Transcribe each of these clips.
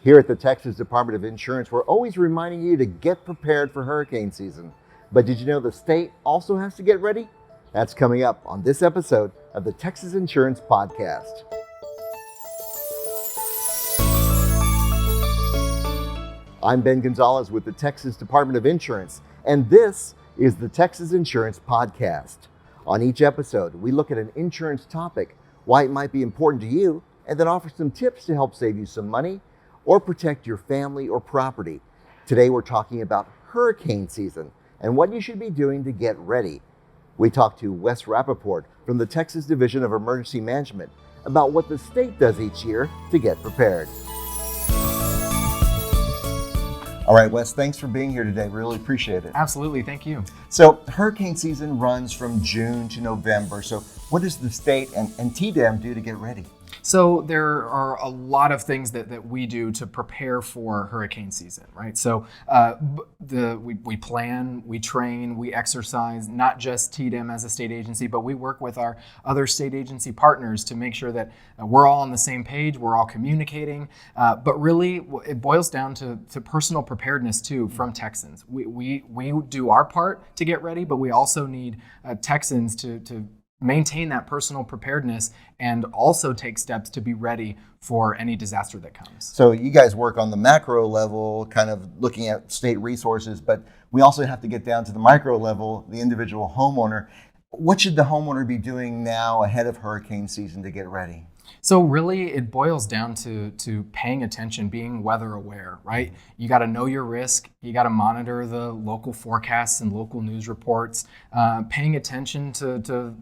Here at the Texas Department of Insurance, we're always reminding you to get prepared for hurricane season. But did you know the state also has to get ready? That's coming up on this episode of the Texas Insurance Podcast. I'm Ben Gonzalez with the Texas Department of Insurance, and this is the Texas Insurance Podcast. On each episode, we look at an insurance topic, why it might be important to you, and then offer some tips to help save you some money or protect your family or property. Today we're talking about hurricane season and what you should be doing to get ready. We talked to Wes Rappaport from the Texas Division of Emergency Management about what the state does each year to get prepared. All right, Wes, thanks for being here today. Really appreciate it. Absolutely, thank you. So hurricane season runs from June to November. So what does the state and TDEM do to get ready? So there are a lot of things that we do to prepare for hurricane season, right? So we plan, we train, we exercise, not just TDEM as a state agency, but we work with our other state agency partners to make sure that we're all on the same page, we're all communicating. But really, it boils down to personal preparedness too from Texans. We do our part to get ready, but we also need Texans to maintain that personal preparedness and also take steps to be ready for any disaster that comes. So you guys work on the macro level, kind of looking at state resources, but we also have to get down to the micro level, the individual homeowner. What should the homeowner be doing now ahead of hurricane season to get ready? So really, it boils down to paying attention, being weather aware, right? You got to know your risk. You got to monitor the local forecasts and local news reports, paying attention to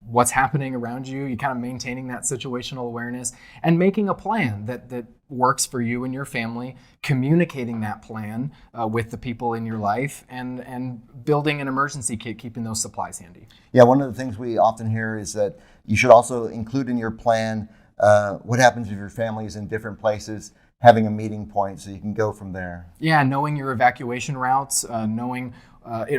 what's happening around you. You kind of maintaining that situational awareness and making a plan that works for you and your family, communicating that plan with the people in your life, and building an emergency kit, keeping those supplies handy. Yeah, one of the things we often hear is that you should also include in your plan what happens if your family is in different places, having a meeting point so you can go from there. Yeah, knowing your evacuation routes,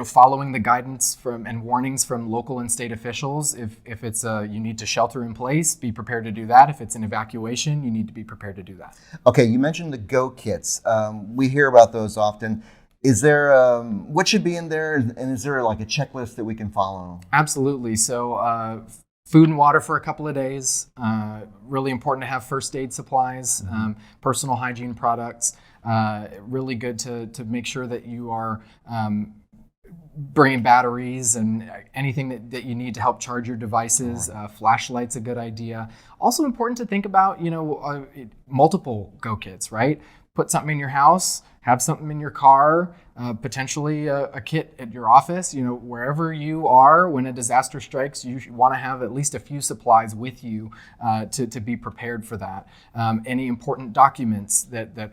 following the guidance from and warnings from local and state officials. If it's you need to shelter in place, be prepared to do that. If it's an evacuation, you need to be prepared to do that. Okay, you mentioned the Go kits. We hear about those often. Is there what should be in there, and is there like a checklist that we can follow? Absolutely. So food and water for a couple of days. Really important to have first aid supplies, personal hygiene products. Really good to make sure that you are bringing batteries and anything that you need to help charge your devices. Flashlight's a good idea. Also important to think about, multiple Go kits, right? Put something in your house, have something in your car, potentially a kit at your office. Wherever you are when a disaster strikes, you want to have at least a few supplies with you to be prepared for that. Any important documents that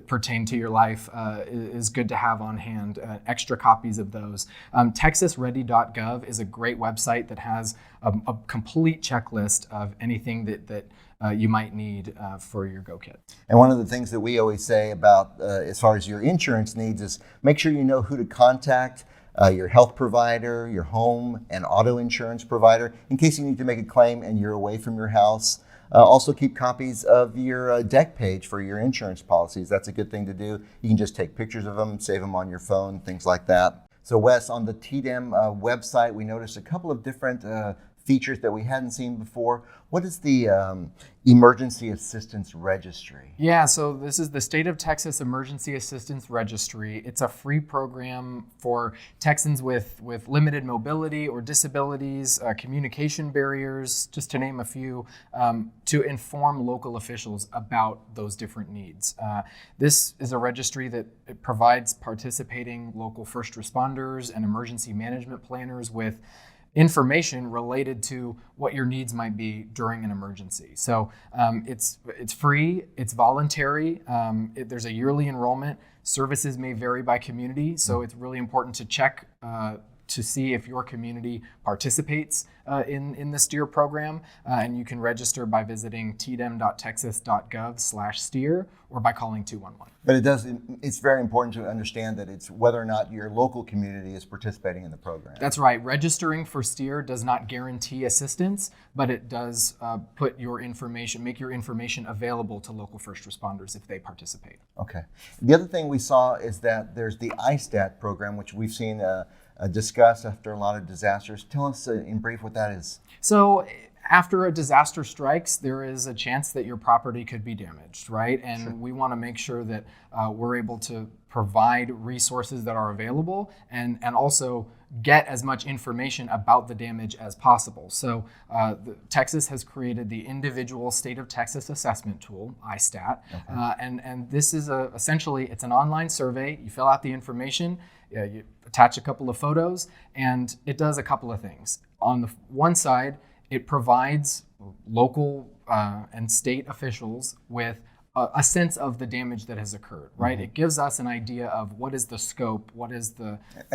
pertain to your life is good to have on hand, extra copies of those. TexasReady.gov is a great website that has a complete checklist of anything that you might need for your Go kit. And one of the things that we always say about as far as your insurance needs is make sure you know who to contact, your health provider, your home and auto insurance provider, in case you need to make a claim and you're away from your house. Also keep copies of your deck page for your insurance policies. That's a good thing to do. You can just take pictures of them, save them on your phone, things like that. So Wes, on the TDEM website, we noticed a couple of different features that we hadn't seen before. What is the Emergency Assistance Registry? Yeah, so this is the State of Texas Emergency Assistance Registry. It's a free program for Texans with limited mobility or disabilities, communication barriers, just to name a few, to inform local officials about those different needs. This is a registry that provides participating local first responders and emergency management planners with information related to what your needs might be during an emergency. So it's free, it's voluntary, there's a yearly enrollment. Services may vary by community, so it's really important to check to see if your community participates in the STEER program, and you can register by visiting tdem.texas.gov/STEER or by calling 211. But it's very important to understand that it's whether or not your local community is participating in the program. That's right. Registering for STEER does not guarantee assistance, but it does make your information available to local first responders if they participate. Okay. The other thing we saw is that there's the ISTAT program, which we've seen discussed after a lot of disasters. Tell us in brief what that is. So after a disaster strikes, there is a chance that your property could be damaged, right? And Sure. we want to make sure that we're able to provide resources that are available and also get as much information about the damage as possible. So Texas has created the Individual State of Texas Assessment Tool, ISTAT. Okay. And this is essentially, it's an online survey. You fill out the information, you attach a couple of photos, and it does a couple of things. On the one side, it provides local and state officials with a sense of the damage that has occurred, right? Mm-hmm. It gives us an idea of what is the scope, what is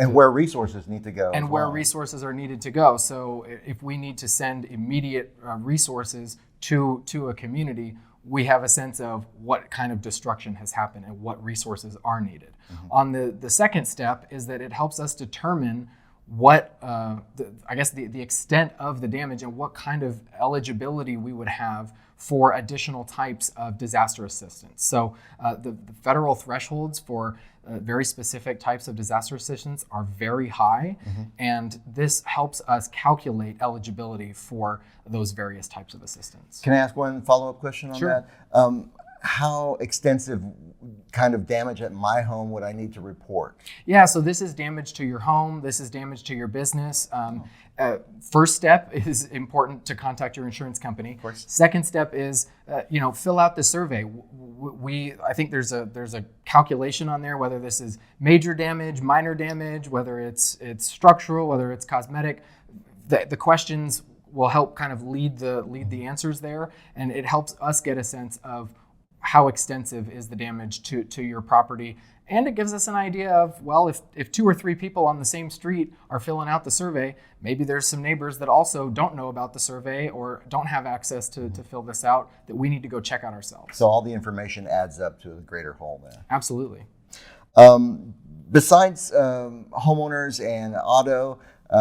where resources need to go. And where resources are needed to go. So if we need to send immediate resources to a community, we have a sense of what kind of destruction has happened and what resources are needed. Mm-hmm. On the second step is that it helps us determine what, the extent of the damage and what kind of eligibility we would have for additional types of disaster assistance. So the federal thresholds for very specific types of disaster assistance are very high, mm-hmm. and this helps us calculate eligibility for those various types of assistance. Can I ask one follow-up question on Sure. that? How extensive kind of damage at my home would I need to report? Yeah, so this is damage to your home. This is damage to your business. First step is important to contact your insurance company. Of course. Second step is, fill out the survey. I think there's a calculation on there, whether this is major damage, minor damage, whether it's structural, whether it's cosmetic. The questions will help kind of lead the answers there, and it helps us get a sense of how extensive is the damage to your property. And it gives us an idea of, well, if 2 or 3 people on the same street are filling out the survey, maybe there's some neighbors that also don't know about the survey or don't have access to fill this out that we need to go check out ourselves. So all the information adds up to a greater whole there. Absolutely. Besides homeowners and auto,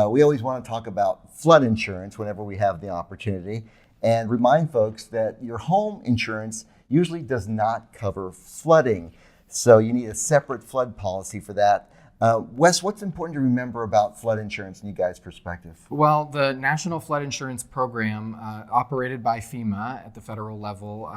we always want to talk about flood insurance whenever we have the opportunity, and remind folks that your home insurance usually does not cover flooding. So you need a separate flood policy for that. Wes, what's important to remember about flood insurance in you guys' perspective? Well, the National Flood Insurance Program, operated by FEMA at the federal level,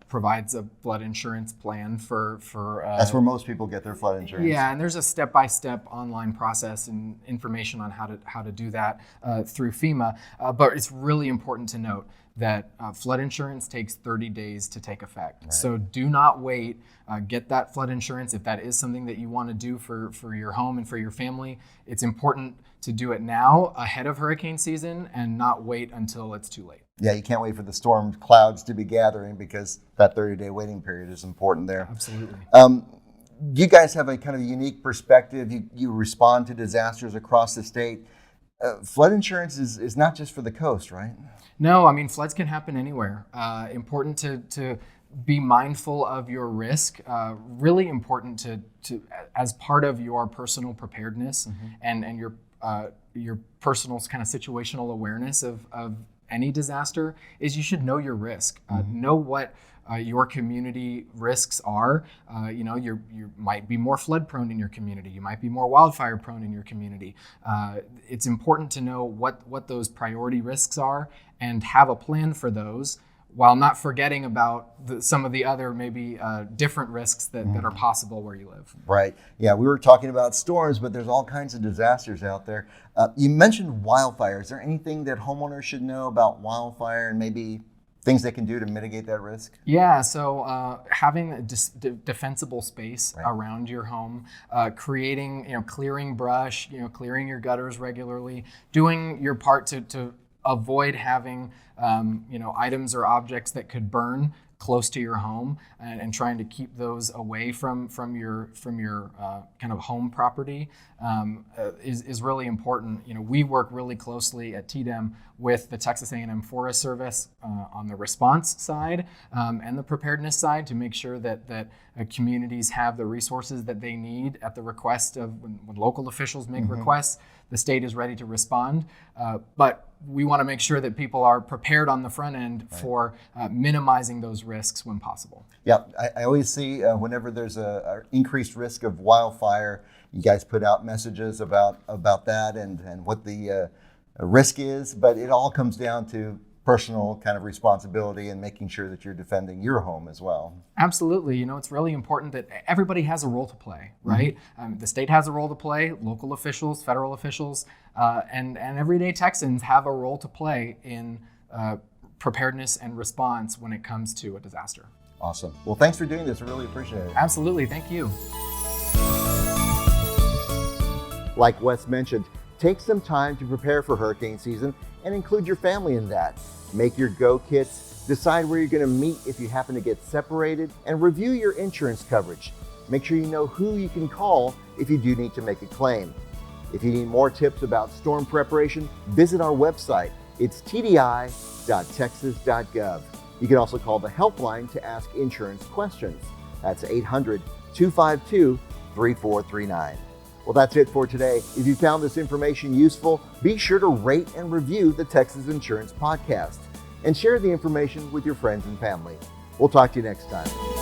provides a flood insurance plan for that's where most people get their flood insurance. Yeah, and there's a step-by-step online process and information on how to do that through FEMA. But it's really important to note that flood insurance takes 30 days to take effect. Right. So do not wait. Get that flood insurance if that is something that you want to do for your home and for your family. It's important to do it now ahead of hurricane season and not wait until it's too late. Yeah, you can't wait for the storm clouds to be gathering because that 30-day waiting period is important there. Absolutely. You guys have a kind of unique perspective. You respond to disasters across the state. Flood insurance is not just for the coast, right? No, I mean, floods can happen anywhere. Important to be mindful of your risk. Really important to as part of your personal preparedness, mm-hmm. and your personal kind of situational awareness of any disaster is you should know your risk. Mm-hmm. Know what your community risks are. You might be more flood prone in your community. You might be more wildfire prone in your community. It's important to know what those priority risks are and have a plan for those, while not forgetting about some of the other maybe different risks that are possible where you live. Right. Yeah, we were talking about storms, but there's all kinds of disasters out there. You mentioned wildfire. Is there anything that homeowners should know about wildfire and maybe things they can do to mitigate that risk? Yeah, so having a defensible space around your home, creating, clearing brush, clearing your gutters regularly, doing your part to avoid having, items or objects that could burn close to your home, and trying to keep those away from your kind of home property is really important. We work really closely at TDEM with the Texas A&M Forest Service on the response side and the preparedness side to make sure that communities have the resources that they need at the request of when local officials make requests. The state is ready to respond, but we want to make sure that people are prepared on the front end for minimizing those risks when possible. Yeah, I always see whenever there's a increased risk of wildfire, you guys put out messages about that and what the risk is, but it all comes down to personal kind of responsibility and making sure that you're defending your home as well. Absolutely. It's really important that everybody has a role to play, right? The state has a role to play, local officials, federal officials, and everyday Texans have a role to play in preparedness and response when it comes to a disaster. Awesome. Well, thanks for doing this. I really appreciate it. Absolutely. Thank you. Like Wes mentioned, take some time to prepare for hurricane season and include your family in that. Make your go kits, decide where you're going to meet if you happen to get separated, and review your insurance coverage. Make sure you know who you can call if you do need to make a claim. If you need more tips about storm preparation, visit our website. It's tdi.texas.gov. You can also call the helpline to ask insurance questions. That's 800-252-3439. Well, that's it for today. If you found this information useful, be sure to rate and review the Texas Insurance Podcast and share the information with your friends and family. We'll talk to you next time.